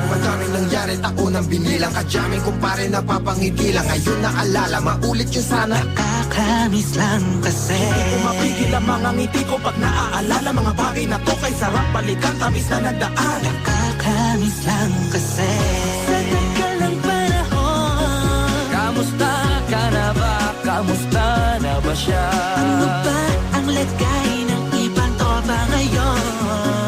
Madaming nangyari, ako nang binilang. Kadyaming kumpare napapangiti lang. Ngayon naalala, maulit yun sana. Nakakamiss lang kasi Hindi ko mapigil ang mga ngiti ko pag naaalala. Mga bagay na to kay sarap balikan, tamis na nagdaan. Nakakamiss lang kasi sa tagal ng panahon. Kamusta ka na ba? Kamusta na ba siya? Ano ba ang lagay ng ibang tropa ngayon?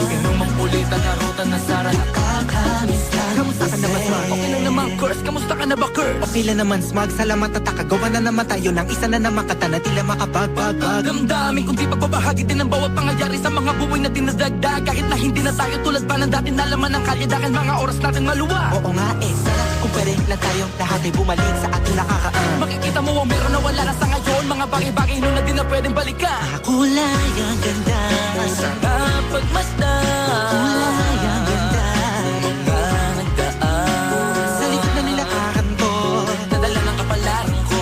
Inumang ulit ang narutan na Sara. Nakakamiss lang Kamusta ka na ba, Smart? Okay lang naman, Curse. Kamusta ka na ba, Curse? Okay lang naman, Smug. Salamat at nakagawa na naman tayo ng isa na naman kata na tila makapagbagag. Damdamin kung di pagbabahagi din ang bawat pangyayari sa mga buhay na dinadagdag. Kahit na hindi na tayo tulad pa ng dati na laman ng kalye dahil mga oras natin maluwag. Oo nga eh, sana kung pwede lang tayong lahat ay bumalik sa ating nakakaan. Makikita mo ang meron na wala na sa ngayon. Mga bagay-bagay nun na di na pwedeng balikan. Kulay ang ganda, Masarap pagmasdan. kulay ang ganda. Mga nagdaan Sa likod na nilakaran ko, nadala ng kapalaran ko.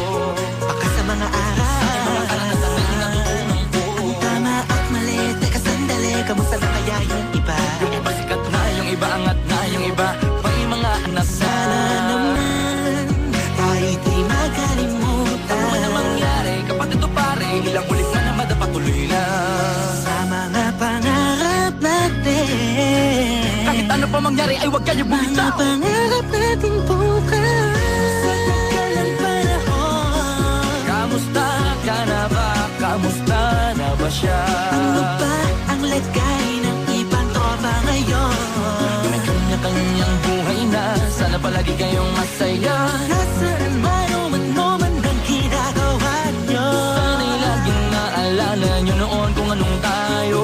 baka sa mga Mga araw. karanasan na natutunan ko. Ang tama at mali, teka sandali, kamusta na kaya yung iba? Yung iba sikat na, yung iba angat na, yung iba may mga anak na. Sana naman, tayo di makalimutan. Ano man ang mangyari, kapatid o pare, ilang ulit na naman patuloy na. Sa mga pangarap natin, Kahit ano pa mangyari ay huwag kayo mga bumitaw. pangarap natin bukas. Sa tagal ng panahon, Kamusta ka na ba? Kamusta na ba siya? ano ba ang lagay ng ibang tropa ngayon? May kanya-kanyang buhay na, sana palagi kayong masaya. Nasaan man o man ang ginagawa nyo? Sana'y laging naalala nyo noon kung anong tayo.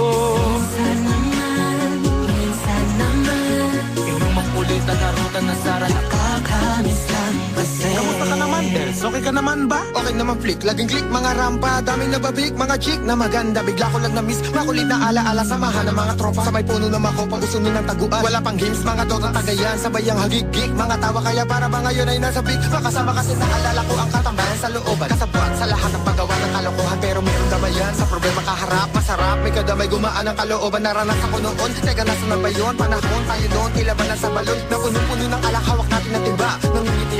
Minsan naman, Inumang ulit ang narutan na Sara. nakakamiss lang kasi. Kamusta ka naman, Dels? Okay ka naman ba? Okay naman, Flick. Laging click, mga rampa. Daming nababik, mga chick na maganda. Bigla ko lang na-miss. Makulit na alaala. Samahan ng mga tropa. Sa may puno na makopa. Usunin ng taguan. Wala pang games, mga dotang tagayan. Sabay ang hagig-gig. Mga tawa kaya para ba ngayon ay nasa big. Makasama kasi naalala ko ang katambayan sa looban. Kasabuan sa lahat ng paggawa ng kalokohan. Pero meron damayan. Sa problema kaharap. Masarap, may kadamay gumaan ang kalooban. Naranasan ko noon. Teka, nasa na ba yun? Panahon tayo noon. Tila ba nasa balon? Na punong-puno ng alak. Hawak natin na timba. Nangingiti